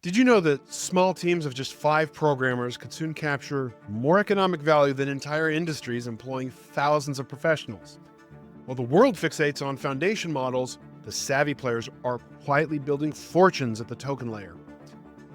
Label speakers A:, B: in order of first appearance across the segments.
A: Did you know that small teams of just 5 programmers could soon capture more economic value than entire industries employing thousands of professionals? While the world fixates on foundation models, the savvy players are quietly building fortunes at the token layer.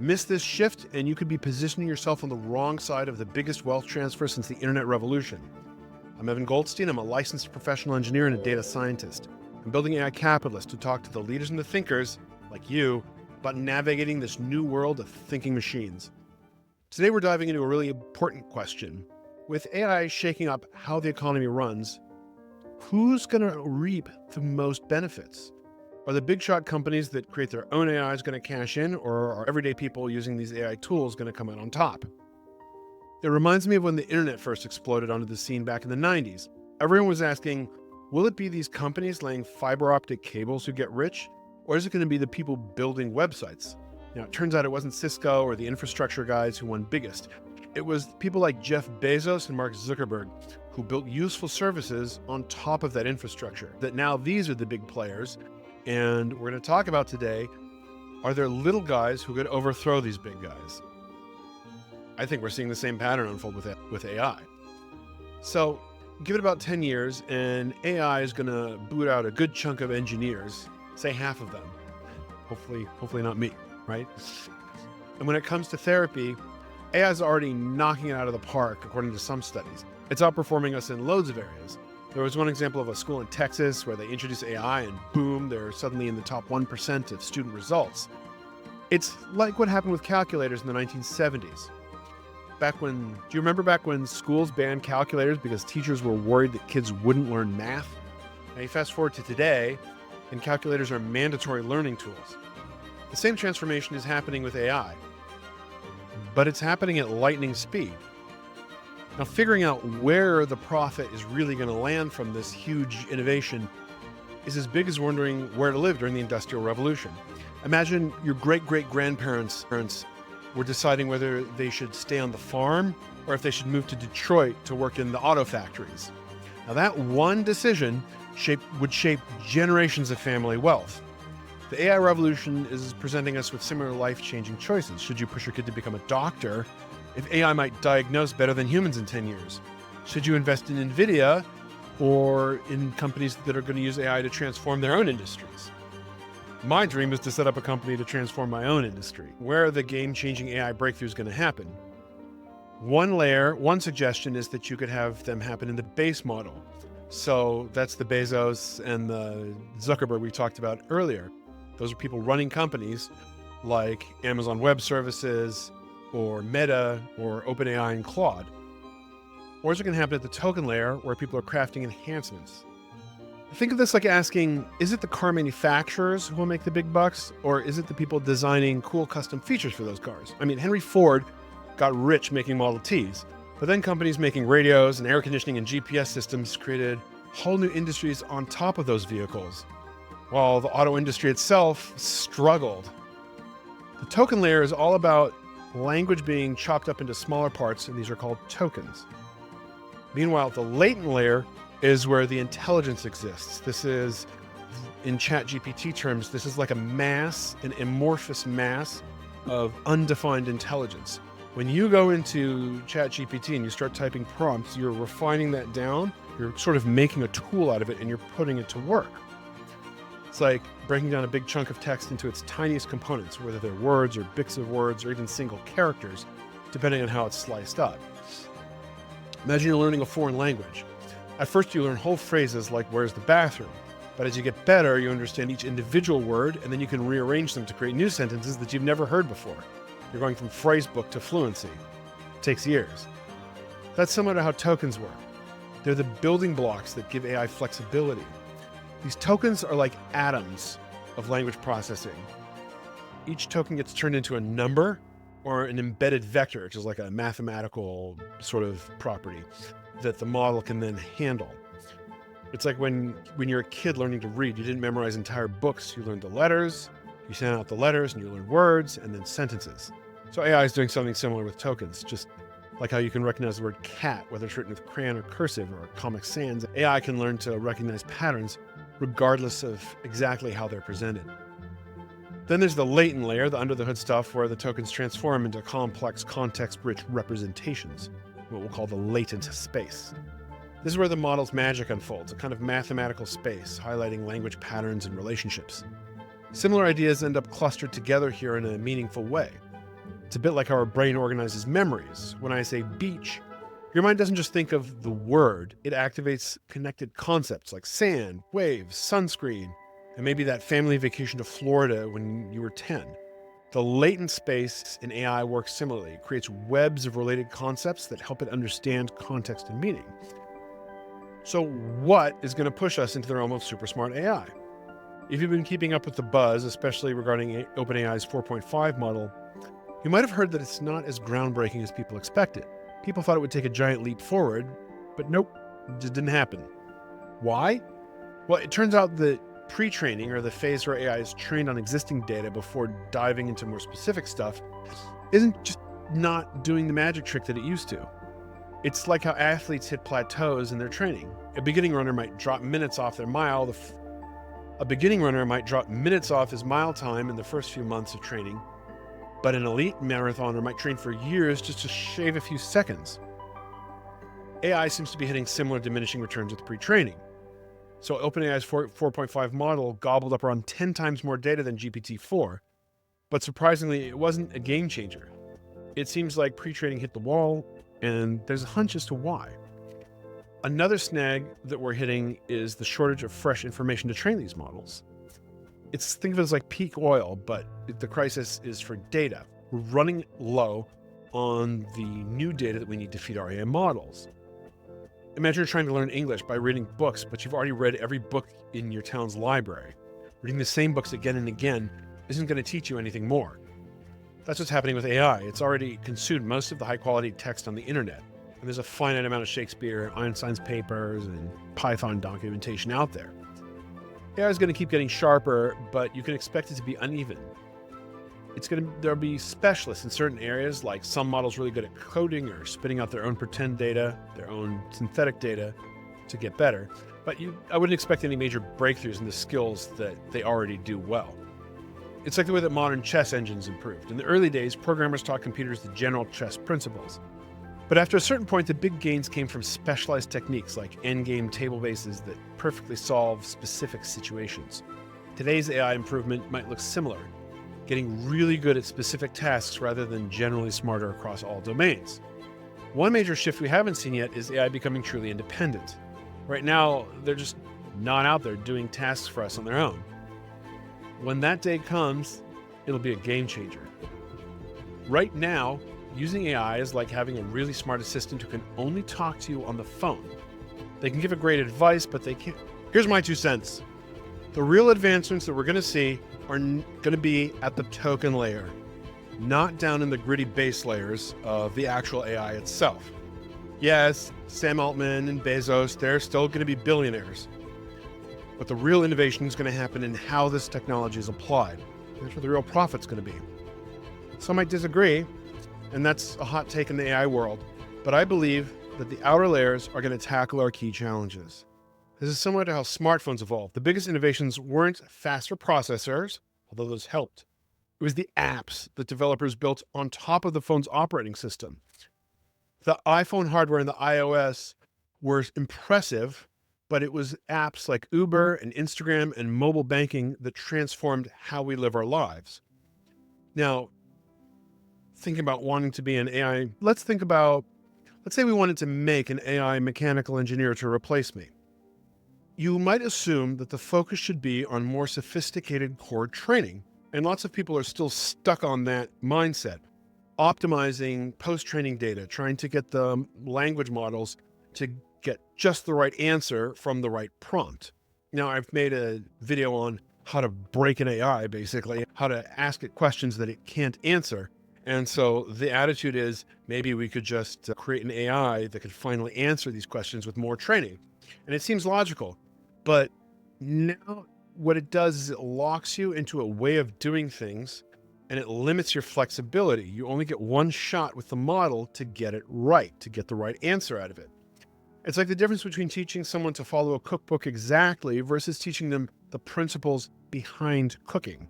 A: Miss this shift, and you could be positioning yourself on the wrong side of the biggest wealth transfer since the internet revolution. I'm Evan Goldstein. I'm a licensed professional engineer and a data scientist. I'm building AI capitalists to talk to the leaders and the thinkers, like you, about navigating this new world of thinking machines. Today, we're diving into a really important question. With AI shaking up how the economy runs, who's going to reap the most benefits? Are the big shot companies that create their own AIs going to cash in, or are everyday people using these AI tools going to come out on top? It reminds me of when the internet first exploded onto the scene back in the 90s. Everyone was asking, will it be these companies laying fiber optic cables who get rich? Or is it going to be the people building websites? Now, it turns out it wasn't Cisco or the infrastructure guys who won biggest. It was people like Jeff Bezos and Mark Zuckerberg who built useful services on top of that infrastructure. That now these are the big players. And we're going to talk about today, are there little guys who could overthrow these big guys? I think we're seeing the same pattern unfold with AI. So give it about 10 years and AI is going to boot out a good chunk of engineers, say half of them. Hopefully not me, right? And when it comes to therapy, AI is already knocking it out of the park, according to some studies. It's outperforming us in loads of areas. There was one example of a school in Texas where they introduced AI and boom, they're suddenly in the top 1% of student results. It's like what happened with calculators in the 1970s. Do you remember back when schools banned calculators because teachers were worried that kids wouldn't learn math? Now you fast forward to today, and calculators are mandatory learning tools. The same transformation is happening with AI, but it's happening at lightning speed. Now, figuring out where the profit is really going to land from this huge innovation is as big as wondering where to live during the Industrial Revolution. Imagine your great-great-grandparents were deciding whether they should stay on the farm or if they should move to Detroit to work in the auto factories. Now, that one decision would shape generations of family wealth. The AI revolution is presenting us with similar life-changing choices. Should you push your kid to become a doctor if AI might diagnose better than humans in 10 years? Should you invest in NVIDIA or in companies that are going to use AI to transform their own industries? My dream is to set up a company to transform my own industry. Where are the game-changing AI breakthroughs going to happen? One suggestion is that you could have them happen in the base model. So that's the Bezos and the Zuckerberg we talked about earlier. Those are people running companies like Amazon Web Services or Meta or OpenAI and Claude. Or is it going to happen at the token layer where people are crafting enhancements? Think of this like asking, is it the car manufacturers who will make the big bucks, or is it the people designing cool custom features for those cars? I mean, Henry Ford got rich making Model Ts, but then companies making radios and air conditioning and GPS systems created whole new industries on top of those vehicles, while the auto industry itself struggled. The token layer is all about language being chopped up into smaller parts, and these are called tokens. Meanwhile, the latent layer is where the intelligence exists. This is, in ChatGPT terms, this is like an amorphous mass of undefined intelligence. When you go into ChatGPT and you start typing prompts, you're refining that down, you're sort of making a tool out of it and you're putting it to work. It's like breaking down a big chunk of text into its tiniest components, whether they're words or bits of words or even single characters, depending on how it's sliced up. Imagine you're learning a foreign language. At first, you learn whole phrases like, where's the bathroom? But as you get better, you understand each individual word, and then you can rearrange them to create new sentences that you've never heard before. You're going from phrase book to fluency. It takes years. That's similar to how tokens work. They're the building blocks that give AI flexibility. These tokens are like atoms of language processing. Each token gets turned into a number or an embedded vector, which is like a mathematical sort of property that the model can then handle. It's like when you're a kid learning to read, you didn't memorize entire books. You learned the letters, you sent out the letters, and you learned words and then sentences. So AI is doing something similar with tokens, just like how you can recognize the word cat, whether it's written with crayon or cursive or Comic Sans. AI can learn to recognize patterns regardless of exactly how they're presented. Then there's the latent layer, the under the hood stuff, where the tokens transform into complex, context-rich representations, what we'll call the latent space. This is where the model's magic unfolds, a kind of mathematical space, highlighting language patterns and relationships. Similar ideas end up clustered together here in a meaningful way. It's a bit like how our brain organizes memories. When I say beach, your mind doesn't just think of the word, it activates connected concepts like sand, waves, sunscreen, and maybe that family vacation to Florida when you were 10. The latent space in AI works similarly. It creates webs of related concepts that help it understand context and meaning. So what is going to push us into the realm of super smart AI? If you've been keeping up with the buzz, especially regarding OpenAI's 4.5 model, you might have heard that it's not as groundbreaking as people expected. People thought it would take a giant leap forward, but nope, it just didn't happen. Why? Well, it turns out that pre-training, or the phase where AI is trained on existing data before diving into more specific stuff, isn't just not doing the magic trick that it used to. It's like how athletes hit plateaus in their training. A beginning runner might drop minutes off their mile. A beginning runner might drop minutes off his mile time in the first few months of training, but an elite marathoner might train for years just to shave a few seconds. AI seems to be hitting similar diminishing returns with pre-training. So OpenAI's 4.5 model gobbled up around 10 times more data than GPT-4, but surprisingly, it wasn't a game changer. It seems like pre-training hit the wall, and there's a hunch as to why. Another snag that we're hitting is the shortage of fresh information to train these models. Think of it as like peak oil, but the crisis is for data. We're running low on the new data that we need to feed our AI models. Imagine you're trying to learn English by reading books, but you've already read every book in your town's library. Reading the same books again and again isn't going to teach you anything more. That's what's happening with AI. It's already consumed most of the high-quality text on the internet. And there's a finite amount of Shakespeare, Einstein's papers, and Python documentation out there. AI is going to keep getting sharper, but you can expect it to be uneven. There'll be specialists in certain areas, like some models really good at coding or spitting out their own pretend data, their own synthetic data to get better. But I wouldn't expect any major breakthroughs in the skills that they already do well. It's like the way that modern chess engines improved. In the early days, programmers taught computers the general chess principles. But after a certain point, the big gains came from specialized techniques like endgame table bases that perfectly solve specific situations. Today's AI improvement might look similar, getting really good at specific tasks rather than generally smarter across all domains. One major shift we haven't seen yet is AI becoming truly independent. Right now, they're just not out there doing tasks for us on their own. When that day comes, it'll be a game changer. Right now, using AI is like having a really smart assistant who can only talk to you on the phone. They can give great advice, but they can't. Here's my 2 cents. The real advancements that we're going to see are going to be at the token layer, not down in the gritty base layers of the actual AI itself. Yes, Sam Altman and Bezos, they're still going to be billionaires. But the real innovation is going to happen in how this technology is applied. That's where the real profit's going to be. Some might disagree, and that's a hot take in the AI world, but I believe that the outer layers are going to tackle our key challenges. This is similar to how smartphones evolved. The biggest innovations weren't faster processors, although those helped. It was the apps that developers built on top of the phone's operating system. The iPhone hardware and the iOS were impressive, but it was apps like Uber and Instagram and mobile banking that transformed how we live our lives. Now, thinking about wanting to be an AI, let's say we wanted to make an AI mechanical engineer to replace me. You might assume that the focus should be on more sophisticated core training, and lots of people are still stuck on that mindset, optimizing post-training data, trying to get the language models to get just the right answer from the right prompt. Now, I've made a video on how to break an AI, basically, how to ask it questions that it can't answer. And so the attitude is maybe we could just create an AI that could finally answer these questions with more training. And it seems logical, but now what it does is it locks you into a way of doing things and it limits your flexibility. You only get one shot with the model to get it right, to get the right answer out of it. It's like the difference between teaching someone to follow a cookbook exactly versus teaching them the principles behind cooking.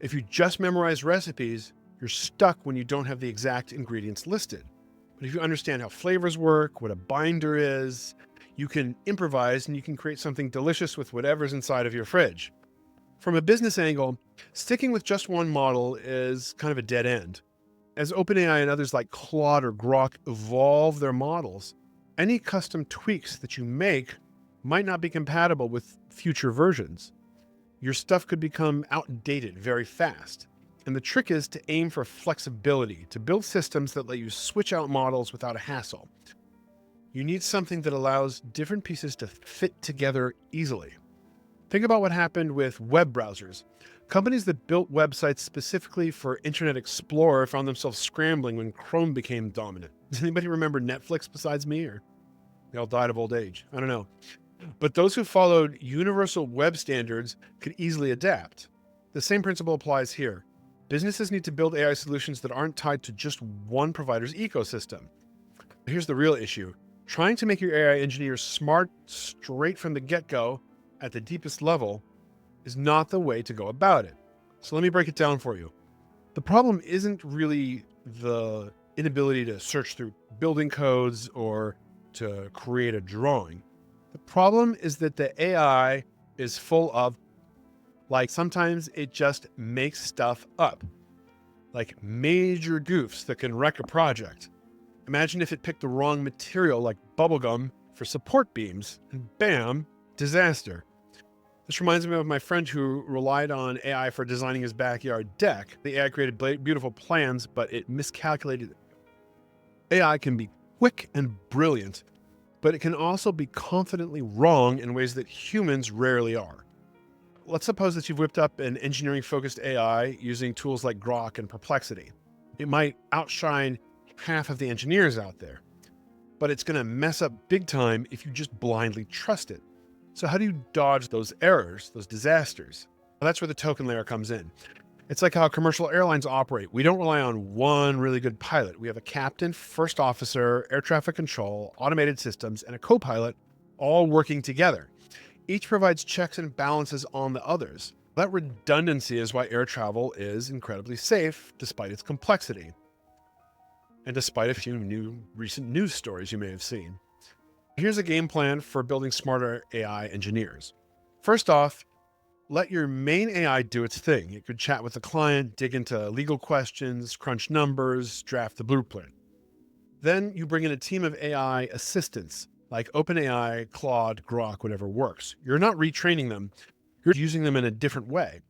A: If you just memorize recipes, you're stuck when you don't have the exact ingredients listed. But if you understand how flavors work, what a binder is, you can improvise and you can create something delicious with whatever's inside of your fridge. From a business angle, sticking with just one model is kind of a dead end. As OpenAI and others like Claude or Grok evolve their models, any custom tweaks that you make might not be compatible with future versions. Your stuff could become outdated very fast. And the trick is to aim for flexibility, to build systems that let you switch out models without a hassle. You need something that allows different pieces to fit together easily. Think about what happened with web browsers. Companies that built websites specifically for Internet Explorer found themselves scrambling when Chrome became dominant. Does anybody remember Netflix besides me, or they all died of old age? I don't know. But those who followed universal web standards could easily adapt. The same principle applies here. Businesses need to build AI solutions that aren't tied to just one provider's ecosystem. Here's the real issue. Trying to make your AI engineers smart straight from the get-go at the deepest level is not the way to go about it. So let me break it down for you. The problem isn't really the inability to search through building codes or to create a drawing. The problem is that the AI is full of, sometimes it just makes stuff up, like major goofs that can wreck a project. Imagine if it picked the wrong material like bubblegum for support beams, and bam, disaster. This reminds me of my friend who relied on AI for designing his backyard deck. The AI created beautiful plans, but it miscalculated. AI can be quick and brilliant, but it can also be confidently wrong in ways that humans rarely are. Let's suppose that you've whipped up an engineering-focused AI using tools like Grok and Perplexity. It might outshine half of the engineers out there, but it's going to mess up big time if you just blindly trust it. So how do you dodge those errors, those disasters? Well, that's where the token layer comes in. It's like how commercial airlines operate. We don't rely on one really good pilot. We have a captain, first officer, air traffic control, automated systems, and a co-pilot all working together. Each provides checks and balances on the others. That redundancy is why air travel is incredibly safe, despite its complexity. And despite a few recent news stories you may have seen. Here's a game plan for building smarter AI engineers. First off, let your main AI do its thing. It could chat with the client, dig into legal questions, crunch numbers, draft the blueprint. Then you bring in a team of AI assistants like OpenAI, Claude, Grok, whatever works. You're not retraining them. You're using them in a different way.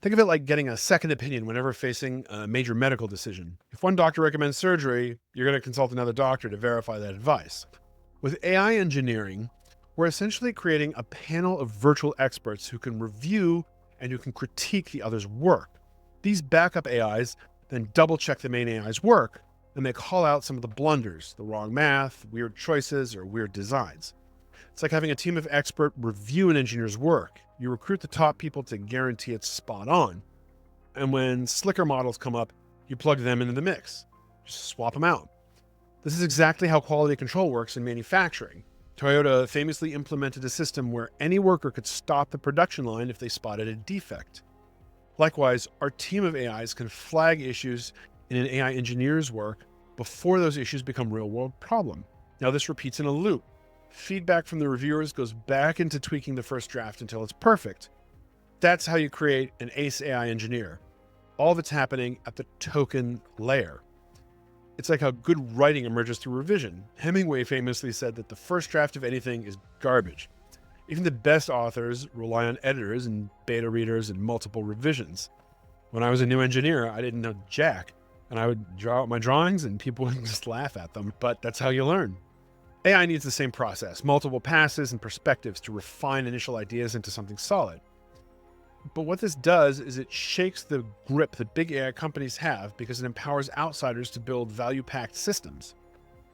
A: Think of it like getting a second opinion whenever facing a major medical decision. If one doctor recommends surgery, you're going to consult another doctor to verify that advice. With AI engineering, we're essentially creating a panel of virtual experts who can review and who can critique the other's work. These backup AIs then double-check the main AI's work, and they call out some of the blunders, the wrong math, weird choices, or weird designs. It's like having a team of expert review an engineer's work. You recruit the top people to guarantee it's spot on. And when slicker models come up, you plug them into the mix. Just swap them out. This is exactly how quality control works in manufacturing. Toyota famously implemented a system where any worker could stop the production line if they spotted a defect. Likewise, our team of AIs can flag issues in an AI engineer's work before those issues become real-world problem. Now this repeats in a loop. Feedback from the reviewers goes back into tweaking the first draft until it's perfect. That's how you create an ace AI engineer. All of it's happening at the token layer. It's like how good writing emerges through revision. Hemingway famously said that the first draft of anything is garbage. Even the best authors rely on editors and beta readers and multiple revisions. When I was a new engineer, I didn't know jack, and I would draw out my drawings and people would just laugh at them, but that's how you learn. AI needs the same process, multiple passes and perspectives to refine initial ideas into something solid. But what this does is it shakes the grip that big AI companies have because it empowers outsiders to build value-packed systems.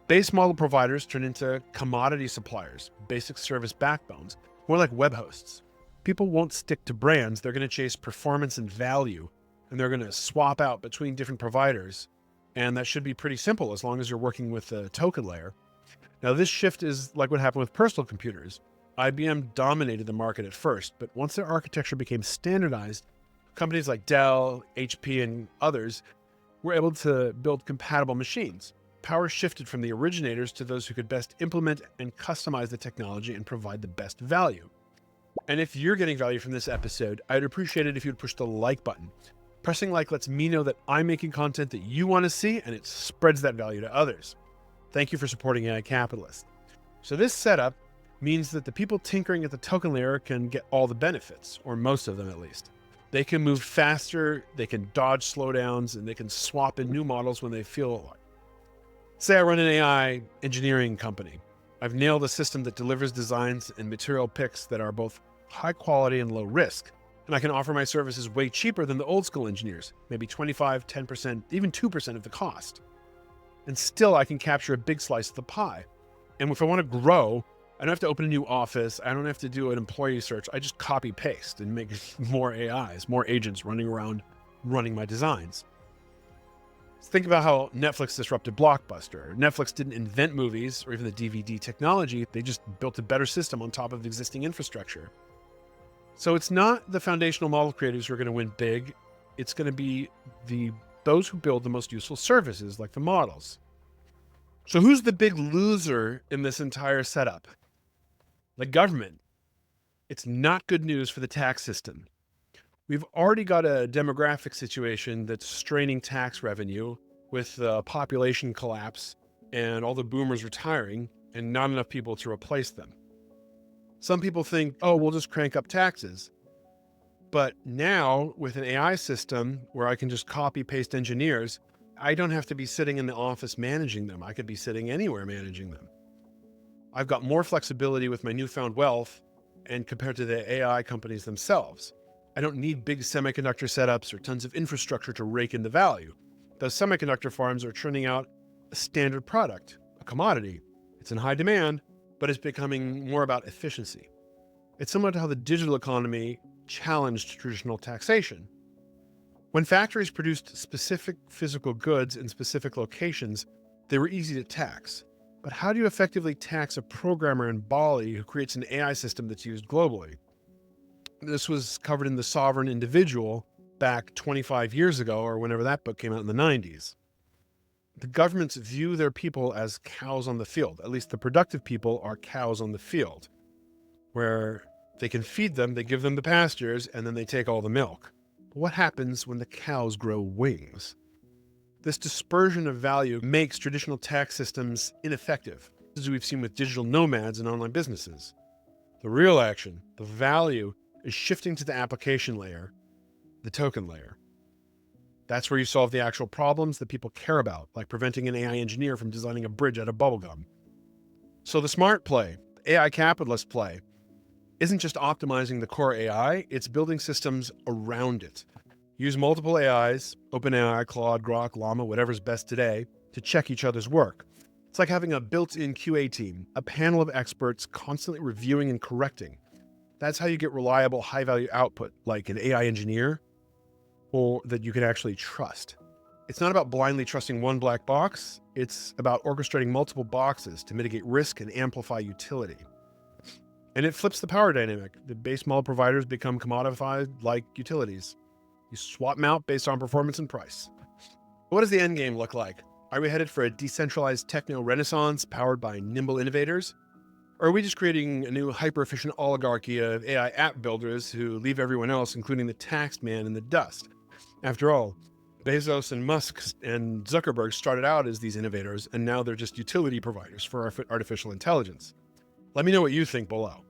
A: Base model providers turn into commodity suppliers, basic service backbones, more like web hosts. People won't stick to brands, they're going to chase performance and value, and they're going to swap out between different providers. And that should be pretty simple as long as you're working with the token layer. Now this shift is like what happened with personal computers. IBM dominated the market at first, but once their architecture became standardized, Companies like Dell, HP, and others were able to build compatible machines. Power shifted from the originators to those who could best implement and customize the technology and provide the best value. And if you're getting value from this episode, I'd appreciate it if you'd push the like button. Pressing like lets me know that I'm making content that you want to see, and it spreads that value to others. Thank you for supporting AI Capitalist. So this setup means that the people tinkering at the token layer can get all the benefits, or most of them at least. They can move faster, they can dodge slowdowns, and they can swap in new models when they feel like. Say I run an AI engineering company. I've nailed a system that delivers designs and material picks that are both high quality and low risk. And I can offer my services way cheaper than the old school engineers, maybe 25, 10%, even 2% of the cost. And still I can capture a big slice of the pie. And if I want to grow, I don't have to open a new office. I don't have to do an employee search. I just copy paste and make more AIs, more agents running around, running my designs. Think about how Netflix disrupted Blockbuster. Netflix didn't invent movies or even the DVD technology. They just built a better system on top of existing infrastructure. So it's not the foundational model creators who are going to win big. It's going to be those who build the most useful services, like the models. So who's the big loser in this entire setup? The government. It's not good news for the tax system. We've already got a demographic situation that's straining tax revenue with the population collapse and all the boomers retiring and not enough people to replace them. Some people think, oh, we'll just crank up taxes. But now with an AI system where I can just copy paste engineers, I don't have to be sitting in the office managing them. I could be sitting anywhere managing them. I've got more flexibility with my newfound wealth and compared to the AI companies themselves. I don't need big semiconductor setups or tons of infrastructure to rake in the value. Those semiconductor farms are churning out a standard product, a commodity. It's in high demand, but it's becoming more about efficiency. It's similar to how the digital economy challenged traditional taxation. When factories produced specific physical goods in specific locations, they were easy to tax. But how do you effectively tax a programmer in Bali who creates an AI system that's used globally? This was covered in The Sovereign Individual back 25 years ago, or whenever that book came out in the 90s. The governments view their people as cows on the field. At least the productive people are cows on the field, where they can feed them, they give them the pastures, and then they take all the milk. But what happens when the cows grow wings? This dispersion of value makes traditional tax systems ineffective, as we've seen with digital nomads and online businesses. The real action, the value, is shifting to the application layer, the token layer. That's where you solve the actual problems that people care about, like preventing an AI engineer from designing a bridge out of bubblegum. So the smart play, the AI capitalist play, isn't just optimizing the core AI, it's building systems around it. Use multiple AIs, OpenAI, Claude, Grok, Llama, whatever's best today, to check each other's work. It's like having a built-in QA team, a panel of experts constantly reviewing and correcting. That's how you get reliable, high-value output, like an AI engineer, or that you can actually trust. It's not about blindly trusting one black box. It's about orchestrating multiple boxes to mitigate risk and amplify utility. And it flips the power dynamic. The base model providers become commodified like utilities. You swap them out based on performance and price. What does the end game look like? Are we headed for a decentralized techno renaissance powered by nimble innovators? Or are we just creating a new hyper-efficient oligarchy of AI app builders who leave everyone else, including the taxed man, in the dust? After all, Bezos and Musk and Zuckerberg started out as these innovators, and now they're just utility providers for artificial intelligence. Let me know what you think below.